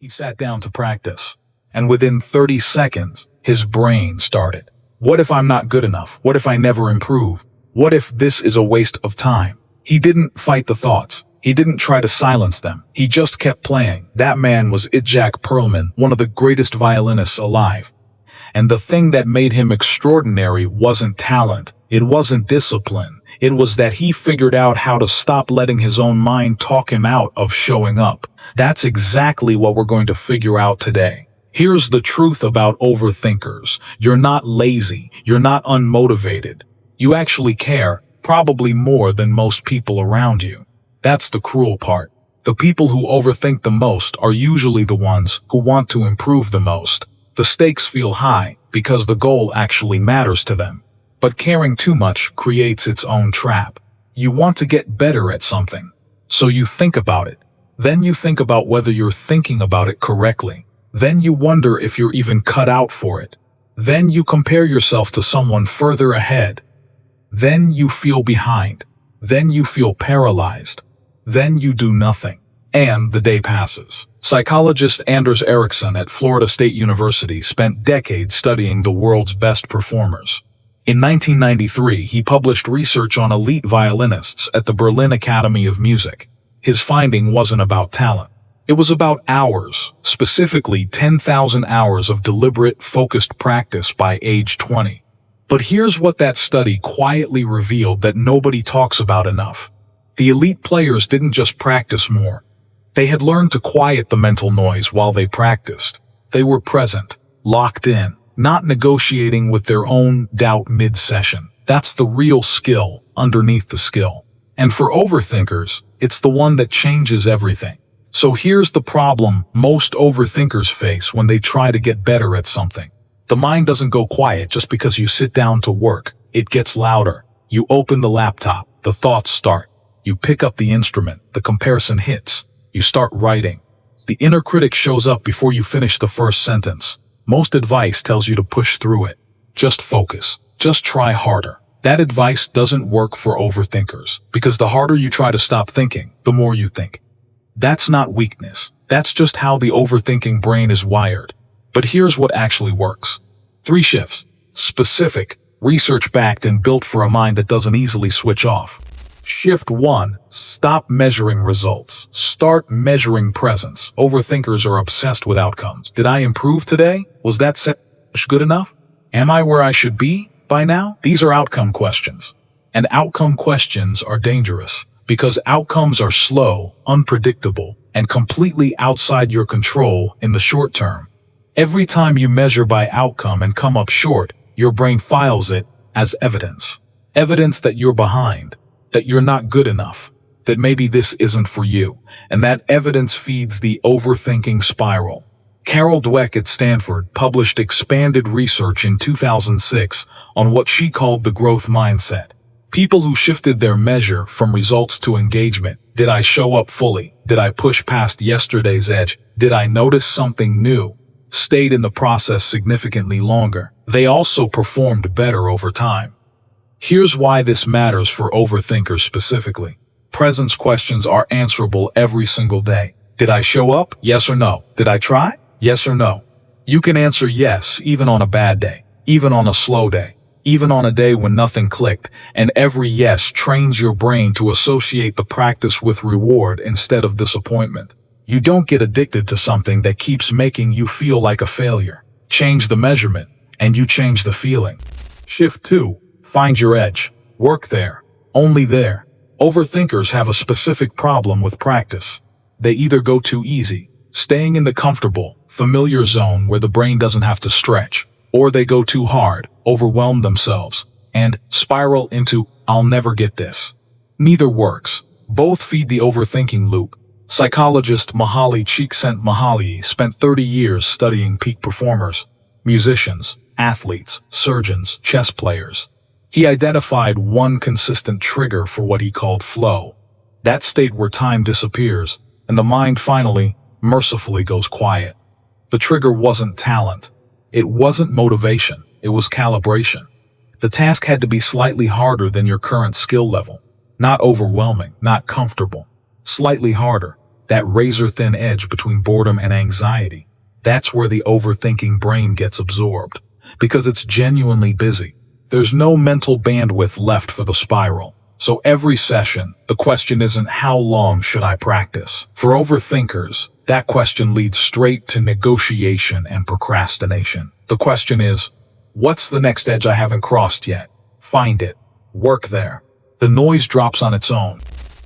He sat down to practice, and within 30 seconds, his brain started. What if I'm not good enough? What if I never improve? What if this is a waste of time? He didn't fight the thoughts. He didn't try to silence them. He just kept playing. That man was Itzhak Perlman, one of the greatest violinists alive. And the thing that made him extraordinary wasn't talent. It wasn't discipline. It was that he figured out how to stop letting his own mind talk him out of showing up. That's exactly what we're going to figure out today. Here's the truth about overthinkers. You're not lazy. You're not unmotivated. You actually care, probably more than most people around you. That's the cruel part. The people who overthink the most are usually the ones who want to improve the most. The stakes feel high because the goal actually matters to them. But caring too much creates its own trap. You want to get better at something, so you think about it. Then you think about whether you're thinking about it correctly. Then you wonder if you're even cut out for it. Then you compare yourself to someone further ahead. Then you feel behind. Then you feel paralyzed. Then you do nothing. And the day passes. Psychologist Anders Ericsson at Florida State University spent decades studying the world's best performers. In 1993, he published research on elite violinists at the Berlin Academy of Music. His finding wasn't about talent. It was about hours, specifically 10,000 hours of deliberate, focused practice by age 20. But here's what that study quietly revealed that nobody talks about enough. The elite players didn't just practice more. They had learned to quiet the mental noise while they practiced. They were present, locked in, not negotiating with their own doubt mid-session. That's the real skill underneath the skill. And for overthinkers, it's the one that changes everything. So here's the problem most overthinkers face when they try to get better at something. The mind doesn't go quiet just because you sit down to work. It gets louder. You open the laptop, the thoughts start. You pick up the instrument, the comparison hits. You start writing. The inner critic shows up before you finish the first sentence. Most advice tells you to push through it. Just focus. Just try harder. That advice doesn't work for overthinkers, because the harder you try to stop thinking, the more you think. That's not weakness. That's just how the overthinking brain is wired. But here's what actually works. 3 shifts. Specific, research-backed and built for a mind that doesn't easily switch off. Shift 1. Stop measuring results. Start measuring presence. Overthinkers are obsessed with outcomes. Did I improve today? Was that session good enough? Am I where I should be by now? These are outcome questions. And outcome questions are dangerous because outcomes are slow, unpredictable, and completely outside your control in the short term. Every time you measure by outcome and come up short, your brain files it as evidence. Evidence that you're behind, that you're not good enough, that maybe this isn't for you, and that evidence feeds the overthinking spiral. Carol Dweck at Stanford published expanded research in 2006 on what she called the growth mindset. People who shifted their measure from results to engagement. Did I show up fully? Did I push past yesterday's edge? Did I notice something new? Stayed in the process significantly longer. They also performed better over time. Here's why this matters for overthinkers specifically. Presence questions are answerable every single day. Did I show up? Yes or no? Did I try? Yes or no? You can answer yes even on a bad day, even on a slow day, even on a day when nothing clicked, and every yes trains your brain to associate the practice with reward instead of disappointment. You don't get addicted to something that keeps making you feel like a failure. Change the measurement, and you change the feeling. Shift 2. Find your edge. Work there. Only there. Overthinkers have a specific problem with practice. They either go too easy, staying in the comfortable, familiar zone where the brain doesn't have to stretch, or they go too hard, overwhelm themselves, and spiral into, I'll never get this. Neither works. Both feed the overthinking loop. Psychologist Mihaly Csikszentmihalyi spent 30 years studying peak performers, musicians, athletes, surgeons, chess players. He identified one consistent trigger for what he called flow. That state where time disappears, and the mind finally, mercifully goes quiet. The trigger wasn't talent. It wasn't motivation. It was calibration. The task had to be slightly harder than your current skill level. Not overwhelming, not comfortable. Slightly harder. that razor-thin edge between boredom and anxiety. That's where the overthinking brain gets absorbed, because it's genuinely busy. There's no mental bandwidth left for the spiral. So every session, the question isn't how long should I practice? For overthinkers, that question leads straight to negotiation and procrastination. The question is, what's the next edge I haven't crossed yet? Find it. Work there. The noise drops on its own.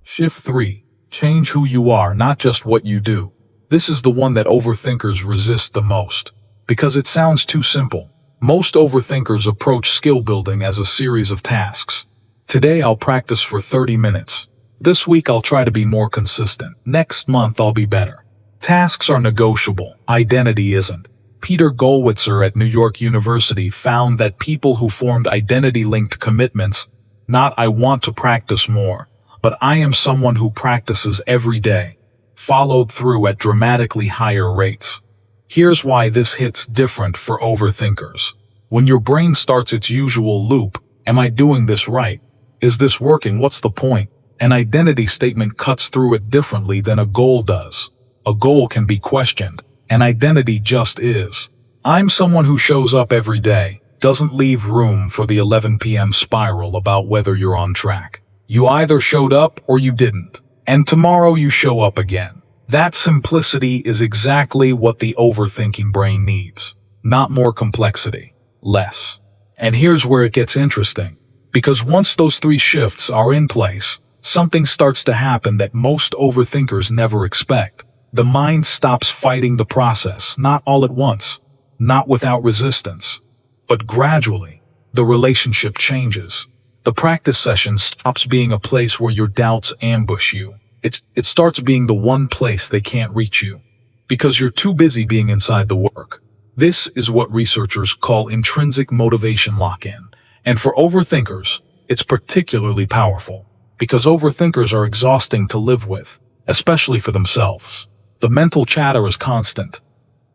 Shift 3. Change who you are, not just what you do. This is the one that overthinkers resist the most, because it sounds too simple. Most overthinkers approach skill building as a series of tasks. Today I'll practice for 30 minutes. This week I'll try to be more consistent. Next month I'll be better. Tasks are negotiable. Identity isn't. Peter Gollwitzer at New York University found that people who formed identity-linked commitments, not "I want to practice more," but "I am someone who practices every day," followed through at dramatically higher rates. Here's why this hits different for overthinkers. When your brain starts its usual loop, am I doing this right? Is this working? What's the point? An identity statement cuts through it differently than a goal does. A goal can be questioned. An identity just is. I'm someone who shows up every day. Doesn't leave room for the 11 p.m. spiral about whether you're on track. You either showed up or you didn't. And tomorrow you show up again. That simplicity is exactly what the overthinking brain needs. Not more complexity. Less. And here's where it gets interesting. Because once those 3 shifts are in place, something starts to happen that most overthinkers never expect. The mind stops fighting the process, not all at once, not without resistance, but gradually. The relationship changes. The practice session stops being a place where your doubts ambush you. It starts being the one place they can't reach you, because you're too busy being inside the work. This is what researchers call intrinsic motivation lock-in. And for overthinkers, it's particularly powerful, because overthinkers are exhausting to live with, especially for themselves. The mental chatter is constant.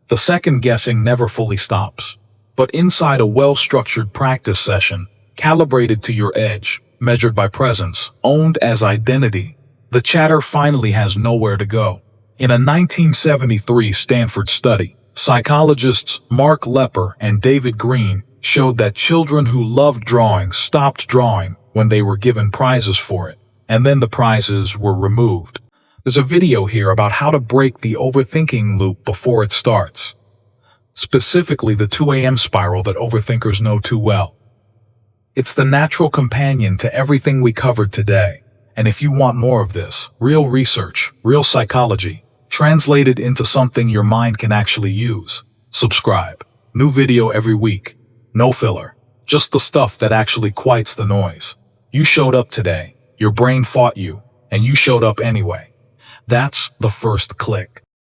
The second guessing never fully stops. But inside a well-structured practice session, calibrated to your edge, measured by presence, owned as identity, the chatter finally has nowhere to go. In a 1973 Stanford study, psychologists Mark Lepper and David Green showed that children who loved drawing stopped drawing when they were given prizes for it, and then the prizes were removed. There's a video here about how to break the overthinking loop before it starts. Specifically the 2 a.m. spiral that overthinkers know too well. It's the natural companion to everything we covered today. And if you want more of this, real research, real psychology, translated into something your mind can actually use, subscribe. New video every week. No filler. Just the stuff that actually quiets the noise. You showed up today. Your brain fought you, and you showed up anyway. That's the first click.